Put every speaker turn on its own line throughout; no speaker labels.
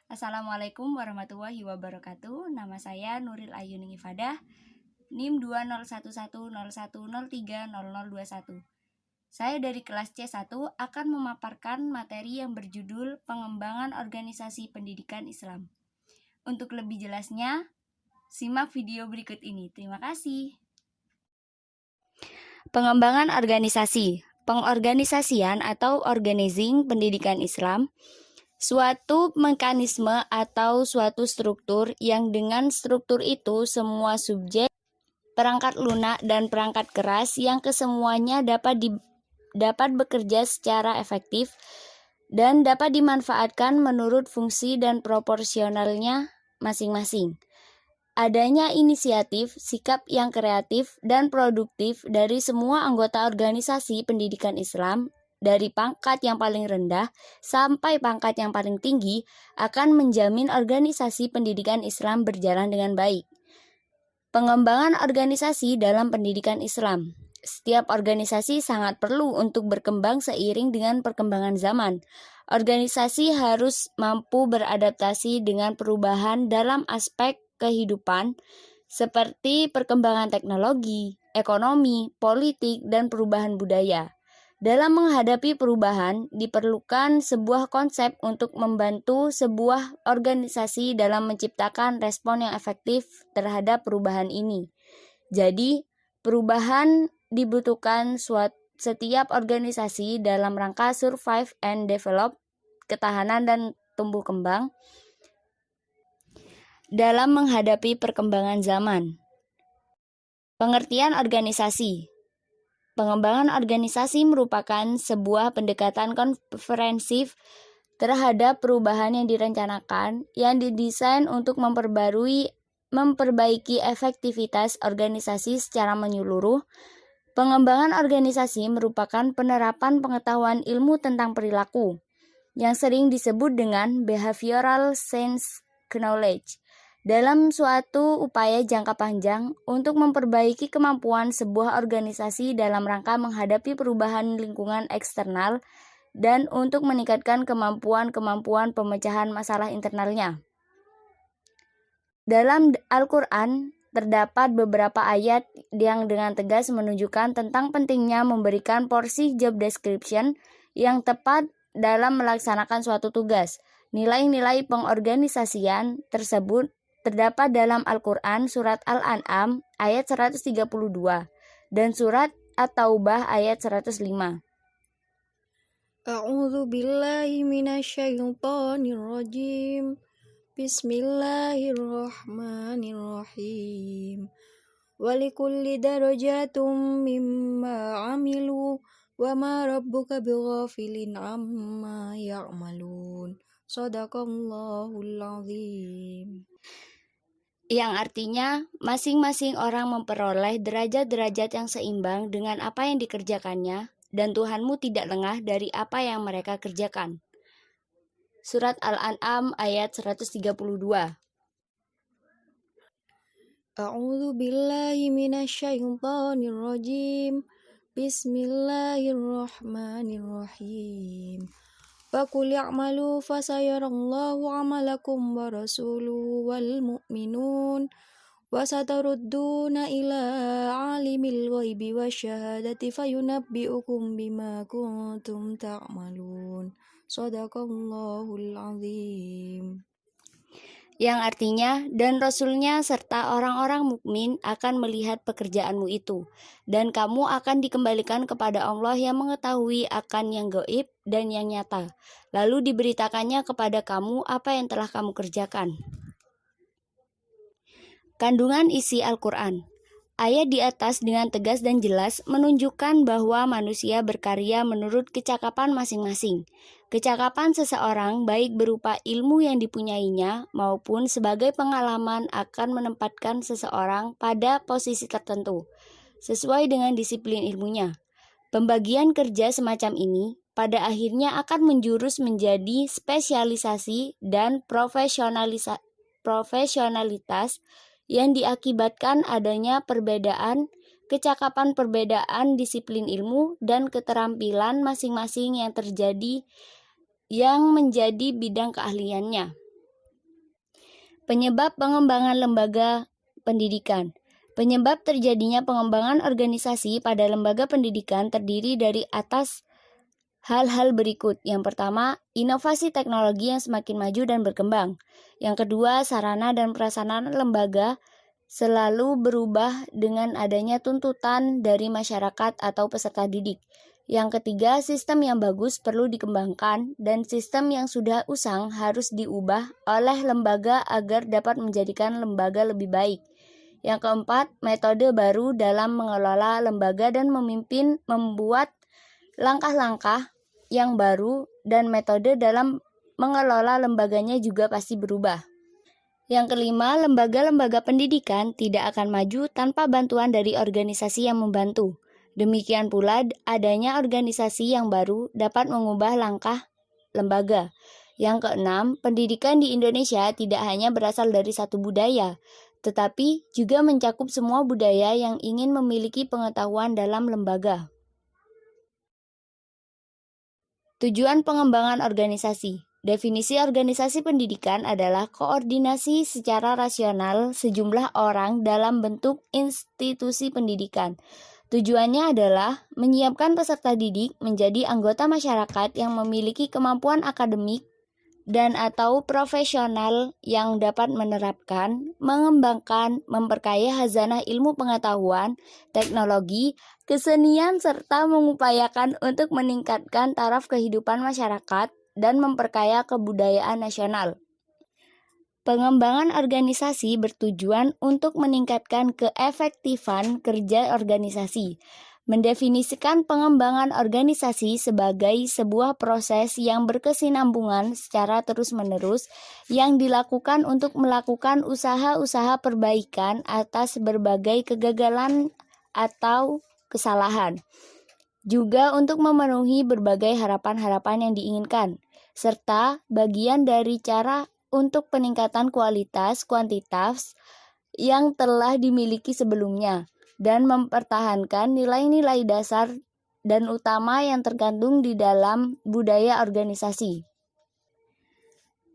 Assalamualaikum warahmatullahi wabarakatuh. Nama saya Nuril Ayuning Ifadah, NIM 201101030021. Saya dari kelas C1 akan memaparkan materi yang berjudul Pengembangan Organisasi Pendidikan Islam. Untuk lebih jelasnya, simak video berikut ini. Terima kasih. Pengembangan organisasi. Pengorganisasian atau organizing pendidikan Islam suatu mekanisme atau suatu struktur yang dengan struktur itu semua subjek, perangkat lunak dan perangkat keras yang kesemuanya dapat bekerja secara efektif dan dapat dimanfaatkan menurut fungsi dan proporsionalnya masing-masing. Adanya inisiatif, sikap yang kreatif dan produktif dari semua anggota organisasi pendidikan Islam, dari pangkat yang paling rendah sampai pangkat yang paling tinggi, akan menjamin organisasi pendidikan Islam berjalan dengan baik. Pengembangan organisasi dalam pendidikan Islam. Setiap organisasi sangat perlu untuk berkembang seiring dengan perkembangan zaman. Organisasi harus mampu beradaptasi dengan perubahan dalam aspek kehidupan seperti perkembangan teknologi, ekonomi, politik, dan perubahan budaya. Dalam menghadapi perubahan, diperlukan sebuah konsep untuk membantu sebuah organisasi dalam menciptakan respon yang efektif terhadap perubahan ini. Jadi, perubahan dibutuhkan setiap organisasi dalam rangka survive and develop, ketahanan dan tumbuh kembang, dalam menghadapi perkembangan zaman. Pengertian organisasi. Pengembangan organisasi merupakan sebuah pendekatan komprehensif terhadap perubahan yang direncanakan, yang didesain untuk memperbaiki efektivitas organisasi secara menyeluruh. Pengembangan organisasi merupakan penerapan pengetahuan ilmu tentang perilaku, yang sering disebut dengan behavioral science knowledge, dalam suatu upaya jangka panjang untuk memperbaiki kemampuan sebuah organisasi dalam rangka menghadapi perubahan lingkungan eksternal dan untuk meningkatkan kemampuan pemecahan masalah internalnya. Dalam Al-Quran, terdapat beberapa ayat yang dengan tegas menunjukkan tentang pentingnya memberikan porsi job description yang tepat dalam melaksanakan suatu tugas. Nilai-nilai pengorganisasian tersebut terdapat dalam Al-Quran surat Al-An'am ayat 132 dan surat At-Taubah ayat 105.
A'udzu billahi minasyaitonir rajim. Bismillahirrahmanirrahim. Walikulli darajatum mimma amilu wa ma rabbuka bighafilin amma ya'malun. Shadaqallahul azim.
Yang artinya masing-masing orang memperoleh derajat-derajat yang seimbang dengan apa yang dikerjakannya, dan Tuhanmu tidak lengah dari apa yang mereka kerjakan. Surat Al-An'am ayat 132.
A'udzu billahi minasyaitonir rajim. Bismillahirrahmanirrahim. Faqul ya'malu fasayarallahu 'amalakum wa rasuluhu wal mu'minun wa satarudduna ila 'alimil ghaibi wasyahadati fayunabbi'ukum bima kuntum ta'malun. Shadaqallahul azim.
Yang artinya, dan Rasulnya serta orang-orang mukmin akan melihat pekerjaanmu itu, dan kamu akan dikembalikan kepada Allah yang mengetahui akan yang gaib dan yang nyata. Lalu diberitakannya kepada kamu apa yang telah kamu kerjakan. Kandungan isi Al-Quran. Ayat di atas dengan tegas dan jelas menunjukkan bahwa manusia berkarya menurut kecakapan masing-masing. Kecakapan seseorang baik berupa ilmu yang dipunyainya maupun sebagai pengalaman akan menempatkan seseorang pada posisi tertentu, sesuai dengan disiplin ilmunya. Pembagian kerja semacam ini pada akhirnya akan menjurus menjadi spesialisasi dan profesionalitas yang diakibatkan adanya kecakapan perbedaan disiplin ilmu dan keterampilan masing-masing yang menjadi bidang keahliannya. Penyebab pengembangan lembaga pendidikan. Penyebab terjadinya pengembangan organisasi pada lembaga pendidikan terdiri dari atas hal-hal berikut. Yang pertama, inovasi teknologi yang semakin maju dan berkembang. Yang kedua, sarana dan prasarana lembaga selalu berubah dengan adanya tuntutan dari masyarakat atau peserta didik. Yang ketiga, sistem yang bagus perlu dikembangkan dan sistem yang sudah usang harus diubah oleh lembaga agar dapat menjadikan lembaga lebih baik. Yang keempat, metode baru dalam mengelola lembaga dan membuat langkah-langkah yang baru dan metode dalam mengelola lembaganya juga pasti berubah. Yang kelima, lembaga-lembaga pendidikan tidak akan maju tanpa bantuan dari organisasi yang membantu. Demikian pula, adanya organisasi yang baru dapat mengubah langkah lembaga. Yang keenam, pendidikan di Indonesia tidak hanya berasal dari satu budaya, tetapi juga mencakup semua budaya yang ingin memiliki pengetahuan dalam lembaga. Tujuan pengembangan organisasi. Definisi organisasi pendidikan adalah koordinasi secara rasional sejumlah orang dalam bentuk institusi pendidikan. Tujuannya adalah menyiapkan peserta didik menjadi anggota masyarakat yang memiliki kemampuan akademik dan atau profesional yang dapat menerapkan, mengembangkan, memperkaya khazanah ilmu pengetahuan, teknologi, kesenian, serta mengupayakan untuk meningkatkan taraf kehidupan masyarakat dan memperkaya kebudayaan nasional. Pengembangan organisasi bertujuan untuk meningkatkan keefektifan kerja organisasi. Mendefinisikan pengembangan organisasi sebagai sebuah proses yang berkesinambungan secara terus-menerus yang dilakukan untuk melakukan usaha-usaha perbaikan atas berbagai kegagalan atau kesalahan. Juga untuk memenuhi berbagai harapan-harapan yang diinginkan, serta bagian dari cara untuk peningkatan kualitas kuantitas yang telah dimiliki sebelumnya, dan mempertahankan nilai-nilai dasar dan utama yang terkandung di dalam budaya organisasi.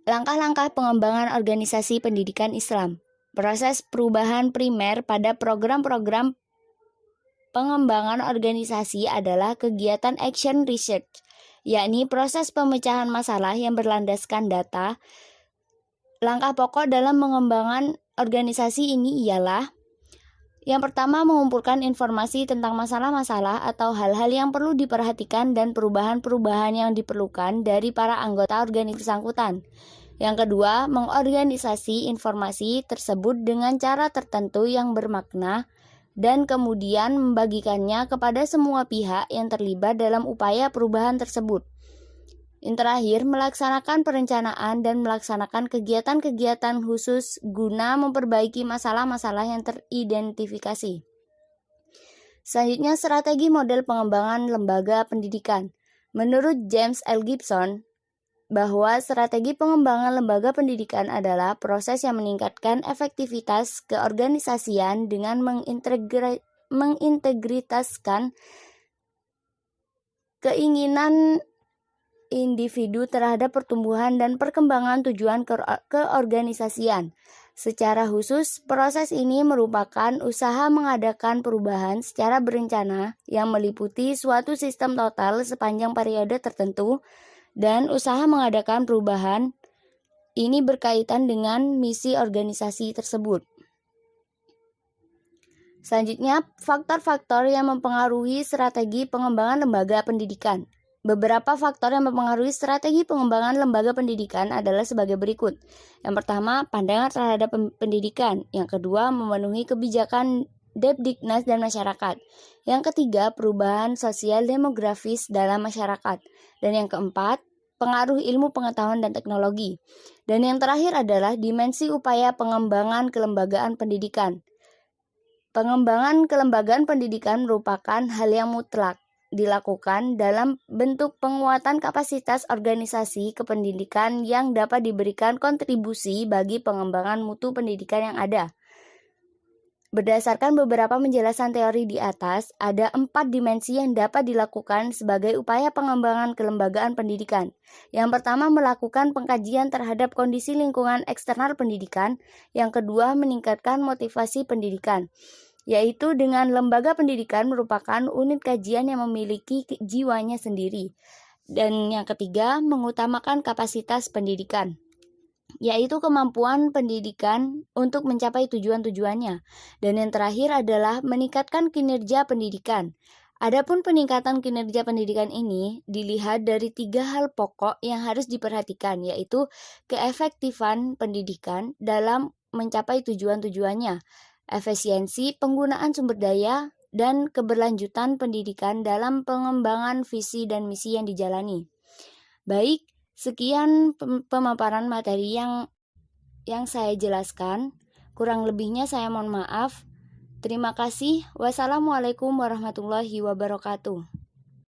Langkah-langkah pengembangan organisasi pendidikan Islam. Proses perubahan primer pada program-program pengembangan organisasi adalah kegiatan action research, yakni proses pemecahan masalah yang berlandaskan data. Langkah pokok dalam pengembangan organisasi ini ialah: yang pertama, mengumpulkan informasi tentang masalah-masalah atau hal-hal yang perlu diperhatikan dan perubahan-perubahan yang diperlukan dari para anggota organisasi bersangkutan. Yang kedua, mengorganisasi informasi tersebut dengan cara tertentu yang bermakna dan kemudian membagikannya kepada semua pihak yang terlibat dalam upaya perubahan tersebut. Yang terakhir, melaksanakan perencanaan dan melaksanakan kegiatan-kegiatan khusus guna memperbaiki masalah-masalah yang teridentifikasi. Selanjutnya, strategi model pengembangan lembaga pendidikan. Menurut James L. Gibson, bahwa strategi pengembangan lembaga pendidikan adalah proses yang meningkatkan efektivitas keorganisasian dengan mengintegritaskan keinginan individu terhadap pertumbuhan dan perkembangan tujuan keorganisasian. Secara khusus, proses ini merupakan usaha mengadakan perubahan secara berencana yang meliputi suatu sistem total sepanjang periode tertentu, dan usaha mengadakan perubahan ini berkaitan dengan misi organisasi tersebut. Selanjutnya, faktor-faktor yang mempengaruhi strategi pengembangan lembaga pendidikan. Beberapa faktor yang mempengaruhi strategi pengembangan lembaga pendidikan adalah sebagai berikut. Yang pertama, pandangan terhadap pendidikan. Yang kedua, memenuhi kebijakan Depdiknas dan masyarakat. Yang ketiga, perubahan sosial demografis dalam masyarakat. Dan yang keempat, pengaruh ilmu pengetahuan dan teknologi. Dan yang terakhir adalah dimensi upaya pengembangan kelembagaan pendidikan. Pengembangan kelembagaan pendidikan merupakan hal yang mutlak dilakukan dalam bentuk penguatan kapasitas organisasi kependidikan yang dapat diberikan kontribusi bagi pengembangan mutu pendidikan yang ada. Berdasarkan beberapa penjelasan teori di atas, ada 4 dimensi yang dapat dilakukan sebagai upaya pengembangan kelembagaan pendidikan. Yang pertama, melakukan pengkajian terhadap kondisi lingkungan eksternal pendidikan. Yang kedua, meningkatkan motivasi pendidikan, yaitu dengan lembaga pendidikan merupakan unit kajian yang memiliki jiwanya sendiri. Dan yang ketiga, mengutamakan kapasitas pendidikan, yaitu kemampuan pendidikan untuk mencapai tujuan-tujuannya. Dan yang terakhir adalah meningkatkan kinerja pendidikan. Adapun peningkatan kinerja pendidikan ini dilihat dari 3 hal pokok yang harus diperhatikan, yaitu keefektifan pendidikan dalam mencapai tujuan-tujuannya, efisiensi penggunaan sumber daya, dan keberlanjutan pendidikan dalam pengembangan visi dan misi yang dijalani. Baik, sekian pemaparan materi yang saya jelaskan. Kurang lebihnya saya mohon maaf. Terima kasih. Wassalamualaikum warahmatullahi wabarakatuh.